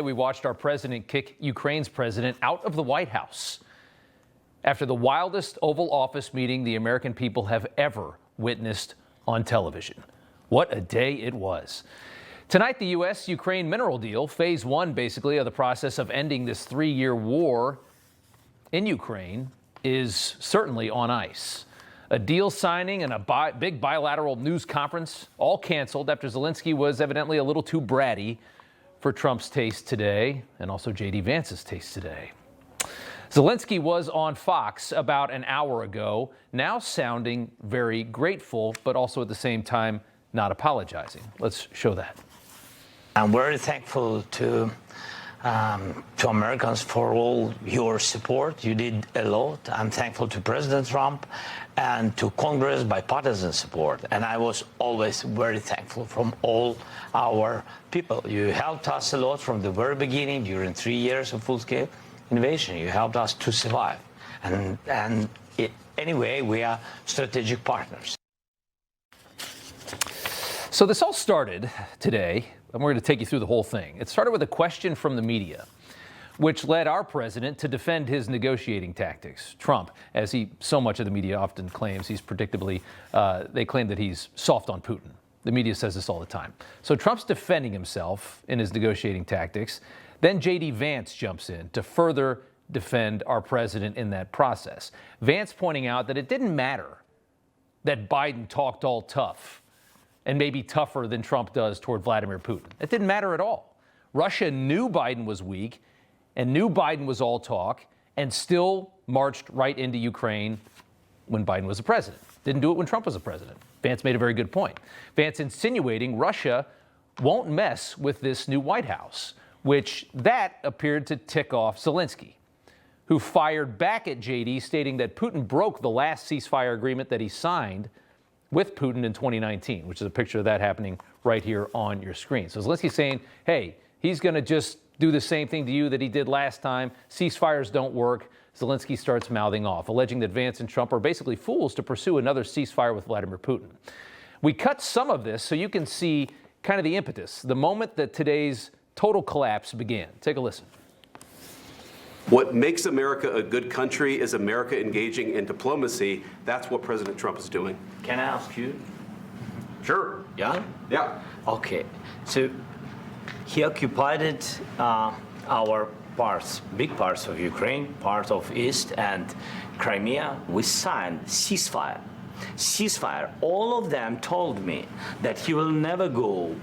We watched our president kick Ukraine's president out of the White House after the wildest Oval Office meeting the American people have ever witnessed on television. What a day it was. Tonight, the U.S.-Ukraine mineral deal, phase one, basically, of the process of ending this 3-year war in Ukraine, is certainly on ice. A deal signing and a big bilateral news conference, all canceled after Zelenskyy was evidently a little too bratty for Trump's taste today, and also J.D. Vance's taste today. Zelenskyy was on Fox about an hour ago, now sounding very grateful, but also at the same time not apologizing. Let's show that. I'm very thankful to Americans for all your support. You did a lot. I'm thankful to President Trump and to Congress bipartisan support. And I was always very thankful from all our people. You helped us a lot from the very beginning during 3 years of full-scale invasion. You helped us to survive. Anyway, we are strategic partners. So this all started today, and we're going to take you through the whole thing. It started with a question from the media, which led our president to defend his negotiating tactics. Trump, as so much of the media often claims, he's predictably, they claim that he's soft on Putin. The media says this all the time. So Trump's defending himself in his negotiating tactics. Then J.D. Vance jumps in to further defend our president in that process. Vance pointing out that it didn't matter that Biden talked all tough and maybe tougher than Trump does toward Vladimir Putin. It didn't matter at all. Russia knew Biden was weak and knew Biden was all talk and still marched right into Ukraine when Biden was the president. Didn't do it when Trump was the president. Vance made a very good point. Vance insinuating Russia won't mess with this new White House, which that appeared to tick off Zelenskyy, who fired back at JD, stating that Putin broke the last ceasefire agreement that he signed with Putin in 2019, which is a picture of that happening right here on your screen. So Zelenskyy saying, hey, he's going to just do the same thing to you that he did last time. Ceasefires don't work. Zelenskyy starts mouthing off, alleging that Vance and Trump are basically fools to pursue another ceasefire with Vladimir Putin. We cut some of this so you can see kind of the impetus, the moment that today's total collapse began. Take a listen. What makes America a good country is America engaging in diplomacy. That's what President Trump is doing. Can I ask you? Sure. Yeah? Yeah. Okay. So he occupied our parts, big parts of Ukraine, part of East and Crimea. We signed ceasefire. Ceasefire. All of them told me that he will never go.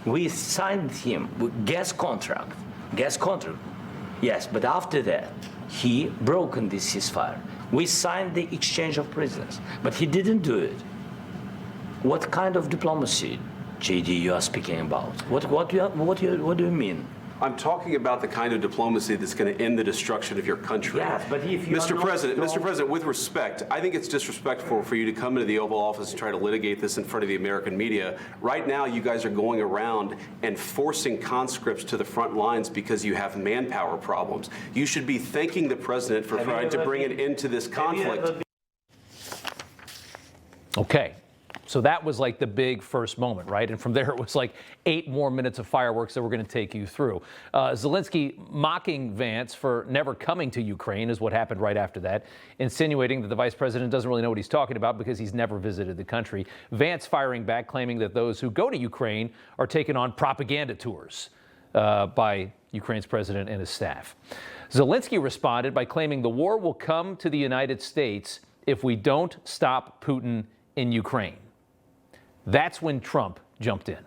We signed him with gas contract. Gas contract. Yes, but after that, he broken this ceasefire. We signed the exchange of prisoners, but he didn't do it. What kind of diplomacy, JD, you are speaking about? What do you mean? I'm talking about the kind of diplomacy that's going to end the destruction of your country. Yes, but if you Mr. President, with respect, I think it's disrespectful for you to come into the Oval Office and try to litigate this in front of the American media. Right now, you guys are going around and forcing conscripts to the front lines because you have manpower problems. You should be thanking the president for trying to bring an end to this conflict. Okay. So that was like the big first moment, right? And from there, it was like 8 more minutes of fireworks that we're going to take you through. Zelenskyy mocking Vance for never coming to Ukraine is what happened right after that, insinuating that the vice president doesn't really know what he's talking about because he's never visited the country. Vance firing back, claiming that those who go to Ukraine are taken on propaganda tours by Ukraine's president and his staff. Zelenskyy responded by claiming the war will come to the United States if we don't stop Putin in Ukraine. That's when Trump jumped in.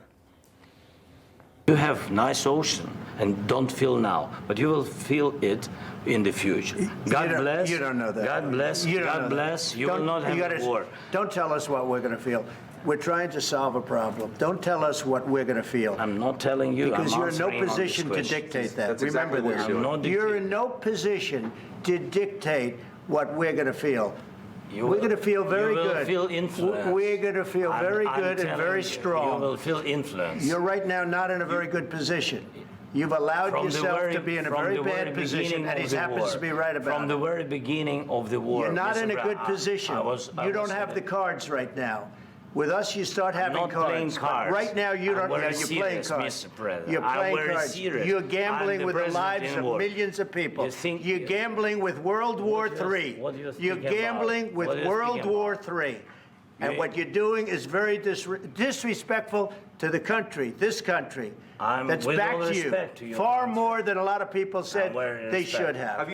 You have nice ocean and don't feel now, but you will feel it in the future. God bless. You don't know that. God bless. God bless. You will not have a war. Don't tell us what we're going to feel. We're trying to solve a problem. Don't tell us what we're going to feel. I'm not telling you. Because you're in no position to dictate that. That's Remember exactly this. You're in no position to dictate what we're going to feel. We're going to feel very good. You will feel influence. We're going to feel very good and very strong. You will feel influence. You're right now not in a very good position. You've allowed yourself to be in a very bad position, and he happens to be right about it. From the very beginning of the war. You're not in a good position. You don't have the cards right now. With us, you start having not playing cards. cards. Right now, you don't. I'm Yeah, very you're playing serious, cards. Mr. President. You're I'm playing very cards. serious. You're I'm gambling the with the president lives in of war. millions of people. You think- You're gambling with World War III. what do you You're think gambling about? with What do you World think War about? III. And You- what you're doing is very disrespectful to the country, this country. I'm That's with back all to you. respect to your Far country. more than a lot of people said very they respect. should have.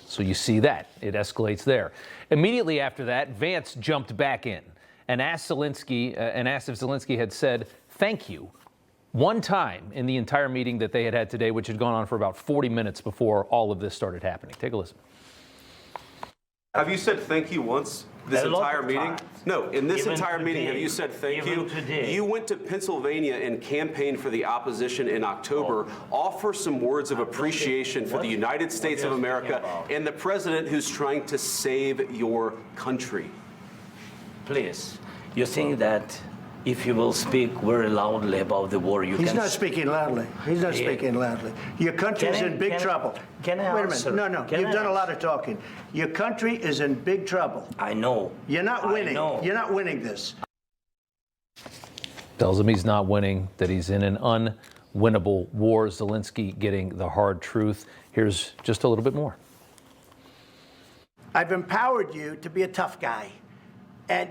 So you see that. It escalates there. Immediately after that, Vance jumped back in and asked if Zelenskyy had said thank you one time in the entire meeting that they had today, which had gone on for about 40 minutes before all of this started happening. Take a listen. Have you said thank you once this A lot entire of meeting? times. No, in this Even entire meeting, today. have you said thank Even you? today. You went to Pennsylvania and campaigned for the opposition in October. Offer some words of appreciation for the United States of are you America speaking about? and the president who's trying to save your country. Please, you think that if you will speak very loudly about the war, you He's can... not speaking loudly. He's not Yeah. speaking loudly. Your country is Can I- in big can I- trouble. can I Wait a answer? minute. No. Can You've I done a lot answer? of talking. Your country is in big trouble. I know. You're not I winning. know. You're not winning this. Tells him he's not winning, that he's in an unwinnable war. Zelenskyy getting the hard truth. Here's just a little bit more. I've empowered you to be a tough guy. And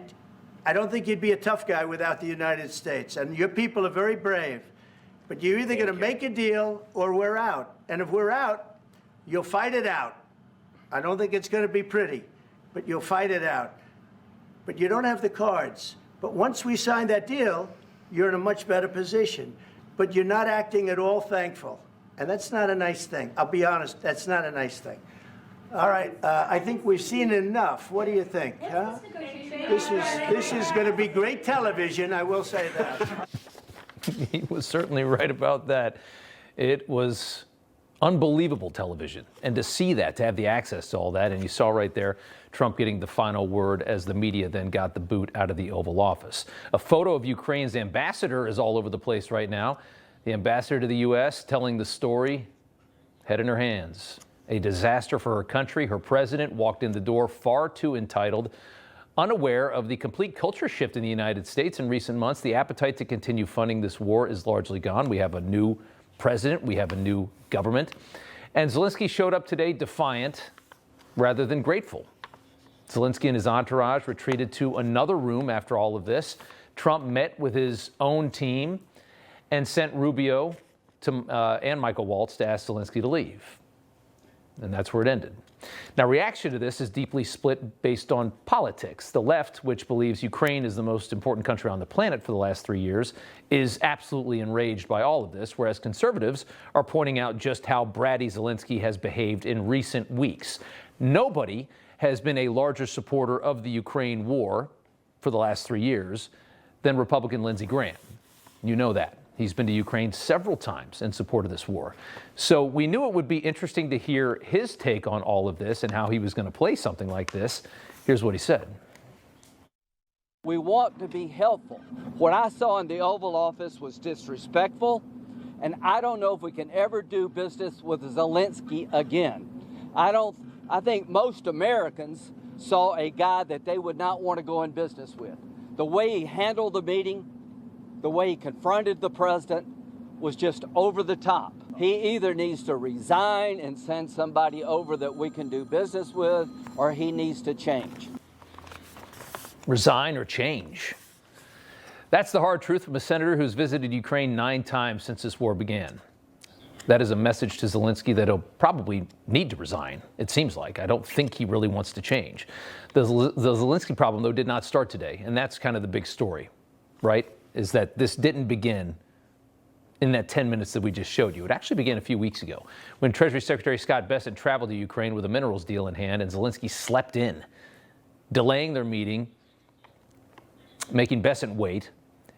I don't think you'd be a tough guy without the United States. And your people are very brave. But you're either going to make a deal or we're out. And if we're out, you'll fight it out. I don't think it's going to be pretty, but you'll fight it out. But you don't have the cards. But once we sign that deal, you're in a much better position. But you're not acting at all thankful. And that's not a nice thing. I'll be honest, that's not a nice thing. All right, I think we've seen enough. What do you think? Huh? This is going to be great television, I will say that. He was certainly right about that. It was unbelievable television. And to see that, to have the access to all that, and you saw right there Trump getting the final word as the media then got the boot out of the Oval Office. A photo of Ukraine's ambassador is all over the place right now. The ambassador to the U.S. telling the story, head in her hands. A disaster for her country. Her president walked in the door far too entitled, unaware of the complete culture shift in the United States in recent months. The appetite to continue funding this war is largely gone. We have a new president. We have a new government. And Zelenskyy showed up today defiant rather than grateful. Zelenskyy and his entourage retreated to another room after all of this. Trump met with his own team and sent Rubio and Michael Waltz to ask Zelenskyy to leave. And that's where it ended. Now, reaction to this is deeply split based on politics. The left, which believes Ukraine is the most important country on the planet for the last 3 years, is absolutely enraged by all of this, whereas conservatives are pointing out just how Bratty Zelenskyy has behaved in recent weeks. Nobody has been a larger supporter of the Ukraine war for the last 3 years than Republican Lindsey Graham. You know that. He's been to Ukraine several times in support of this war. So we knew it would be interesting to hear his take on all of this and how he was going to play something like this. Here's what he said. We want to be helpful. What I saw in the Oval Office was disrespectful, and I don't know if we can ever do business with Zelenskyy again. I think most Americans saw a guy that they would not want to go in business with. The way he handled the meeting, the way he confronted the president was just over the top. He either needs to resign and send somebody over that we can do business with, or he needs to change. Resign or change? That's the hard truth from a senator who's visited Ukraine 9 times since this war began. That is a message to Zelenskyy that he'll probably need to resign, it seems like. I don't think he really wants to change. The Zelenskyy problem, though, did not start today, and that's kind of the big story, right? Is that this didn't begin in that 10 minutes that we just showed you. It actually began a few weeks ago when Treasury Secretary Scott Bessent traveled to Ukraine with a minerals deal in hand, and Zelenskyy slept in, delaying their meeting, making Bessent wait,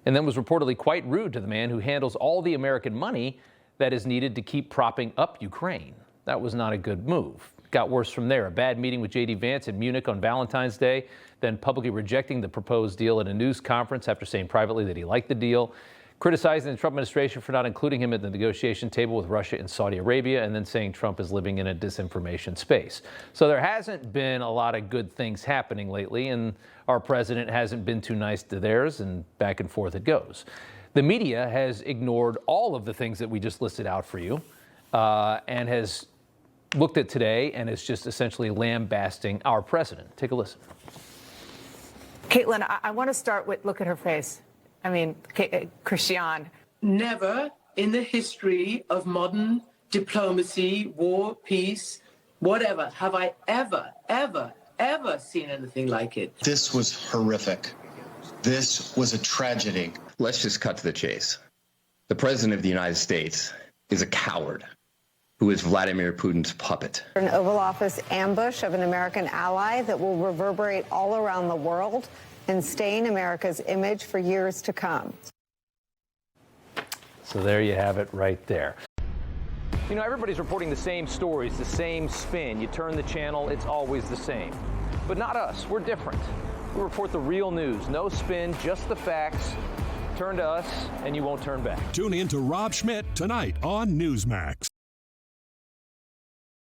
and then was reportedly quite rude to the man who handles all the American money that is needed to keep propping up Ukraine. That was not a good move. Got worse from there. A bad meeting with J.D. Vance in Munich on Valentine's Day, then publicly rejecting the proposed deal at a news conference after saying privately that he liked the deal. criticizing the Trump administration for not including him at the negotiation table with Russia and Saudi Arabia, and then saying Trump is living in a disinformation space. So there hasn't been a lot of good things happening lately, and our president hasn't been too nice to theirs, and back and forth it goes. The media has ignored all of the things that we just listed out for you, and has looked at today and is just essentially lambasting our president. Take a listen. Caitlin, I want to start with, look at her face. I mean, Christiane. Never in the history of modern diplomacy, war, peace, whatever, have I ever seen anything like it. This was horrific. This was a tragedy. Let's just cut to the chase. The President of the United States is a coward who is Vladimir Putin's puppet. An Oval Office ambush of an American ally that will reverberate all around the world and stain America's image for years to come. So there you have it right there. You know, everybody's reporting the same stories, the same spin. You turn the channel, it's always the same. But not us. We're different. We report the real news. No spin, just the facts. Turn to us, and you won't turn back. Tune in to Rob Schmitt tonight on Newsmax.